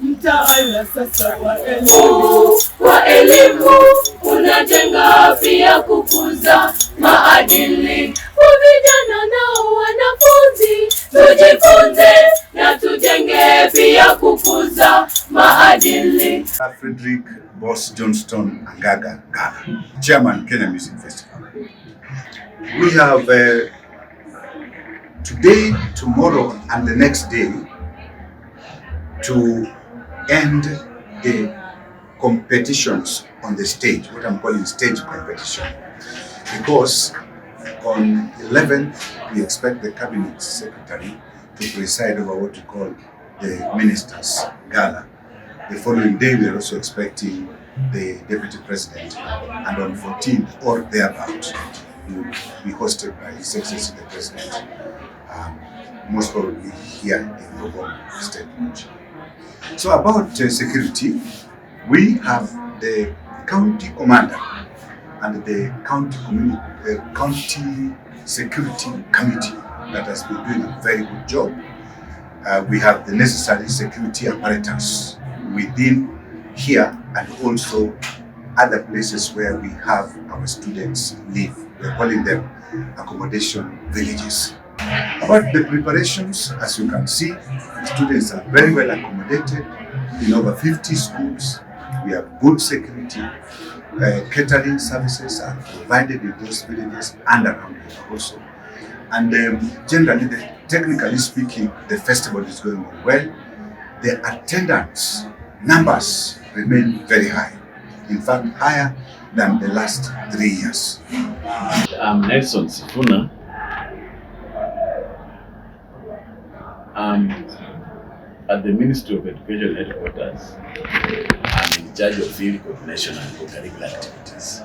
Mtaala sasa wa elimu unajenga pia kukuza maadili kwa vijana na wanafunzi. Tujifunze na tujenge pia kukuza maadili. Frederick Boss Johnston Angaga Gala, Chairman Kenya Music Festival. We have today, tomorrow and the next day to end the competitions on the stage, what I'm calling stage competition. Because on 11th, we expect the Cabinet Secretary to preside over what we call the Ministers' Gala. The following day, we are also expecting the Deputy President, and on 14th or thereabout, he will be hosted by His Excellency the President, most probably here in Bogoma State Lodge. So about security, we have the county commander and the county security committee that has been doing a very good job. We have the necessary security apparatus within here and also other places where we have our students live. We're calling them accommodation villages. About the preparations, as you can see, the students are very well accommodated in over 50 schools. We have good security. Catering services are provided in those villages and around here also. And generally, technically speaking, the festival is going on well. The attendance numbers remain very high. In fact, higher than the last 3 years. I'm Nelson Sifuna. I'm at the Ministry of Education headquarters. I'm in charge of field coordination and co-curricular activities.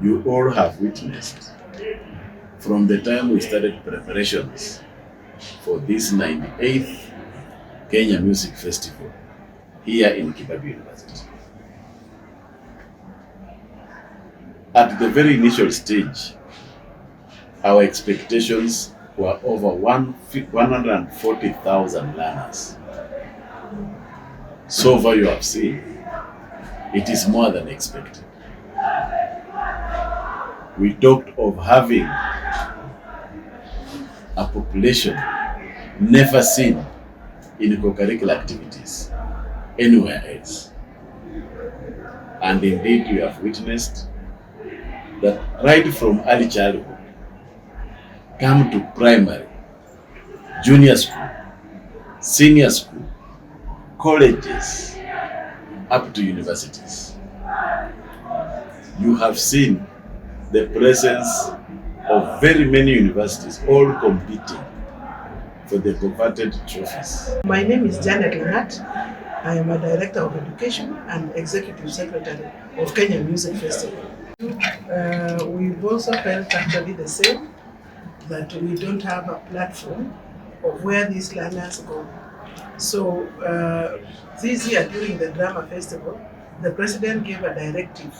You all have witnessed from the time we started preparations for this 98th Kenya Music Festival here in Kibabii University. At the very initial stage, our expectations were over 140,000 learners. So far you have seen, it is more than expected. We talked of having a population never seen in co-curricular activities anywhere else. And indeed you have witnessed that right from early childhood, come to primary, junior school, senior school, colleges, up to universities. You have seen the presence of very many universities all competing for the coveted trophies. My name is Janet Langat. I am a Director of Education and Executive Secretary of Kenya Music Festival. We've also felt actually the same, that we don't have a platform of where these learners go. So this year during the Drama Festival, the President gave a directive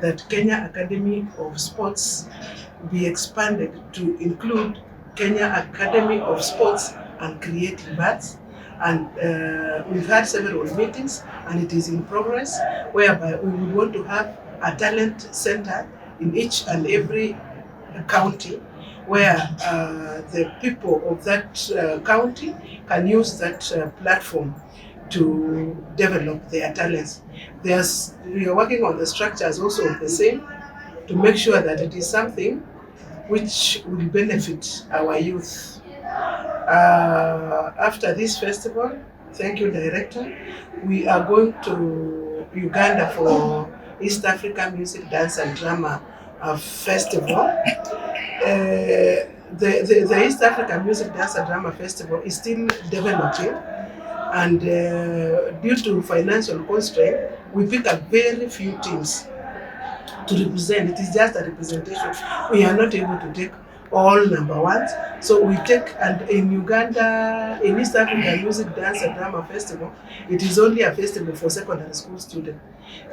that Kenya Academy of Sports be expanded to include Kenya Academy of Sports and Creative Arts. And we've had several meetings and it is in progress, whereby we would want to have a talent center in each and every county, where the people of that county can use that platform to develop their talents. We are working on the structures also of the same to make sure that it is something which will benefit our youth. After this festival, thank you, Director, we are going to Uganda for East African Music, Dance and Drama Festival. The East African Music, Dance and Drama Festival is still developing, and due to financial constraint, we pick up very few teams to represent. It is just a representation. We are not able to take all number ones. So we take, and in Uganda, in East African Music, Dance and Drama Festival, it is only a festival for secondary school students.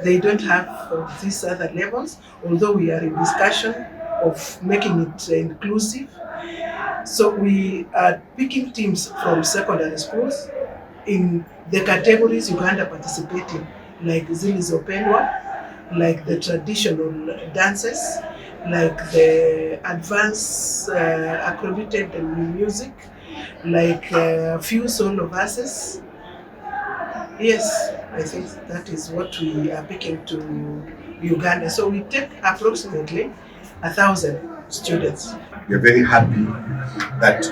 They don't have these other levels, although we are in discussion of making it inclusive. So we are picking teams from secondary schools in the categories Uganda participating, like Zilizopendwa, like the traditional dances, like the advanced accredited music, like a few solo verses. Yes, I think that is what we are picking to Uganda. So we take approximately 1,000 students. We are very happy that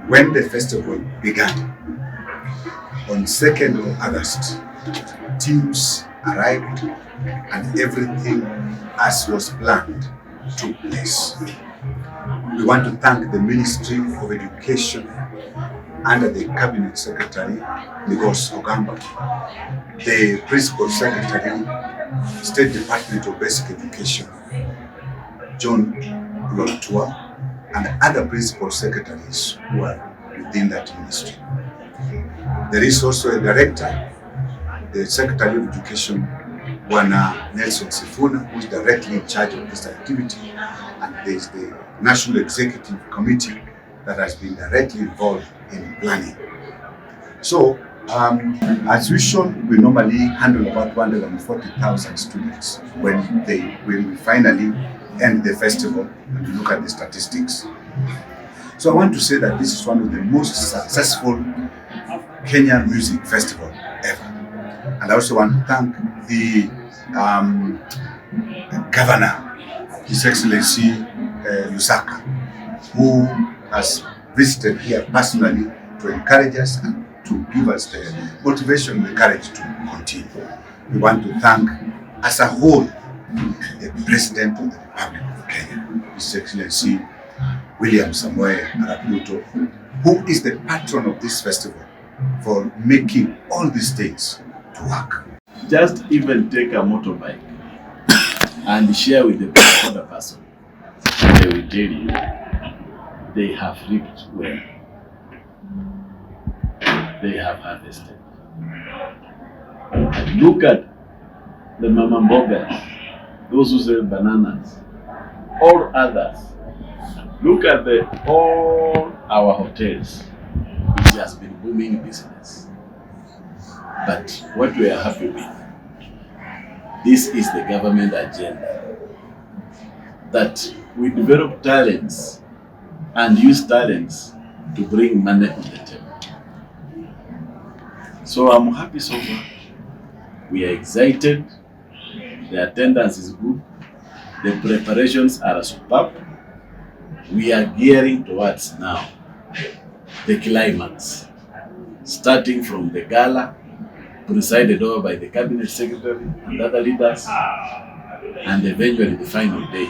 when the festival began on 2nd of August, teams arrived and everything as was planned took place. We want to thank the Ministry of Education under the Cabinet Secretary, Migos Ogamba, the Principal Secretary, State Department of Basic Education, John Loltua, and other Principal Secretaries who are within that ministry. There is also a director, the Secretary of Education, Bwana Nelson Sifuna, who is directly in charge of this activity, and there is the National Executive Committee that has been directly involved in planning. So, as usual, we normally handle about 140,000 students when we finally end the festival and we look at the statistics. So I want to say that this is one of the most successful Kenyan music festival ever. And I also want to thank the Governor, His Excellency Lusaka, who has visited here personally to encourage us and to give us the motivation and the courage to continue. We want to thank, as a whole, the President of the Republic of Kenya, His Excellency William Samoei Arap Ruto, who is the patron of this festival, for making all these things to work. Just even take a motorbike and share with the other person. They will tell you they have reaped well. They have harvested. And look at the mama mbogas, those who sell bananas, all others. Look at all our hotels. It has been booming business. But what we are happy with, this is the government agenda, that we develop talents and use talents to bring money on the table. So I'm happy so far. We are excited. The attendance is good. The preparations are superb. We are gearing towards now the climax, starting from the gala, presided over by the Cabinet Secretary and other leaders, and eventually the final day.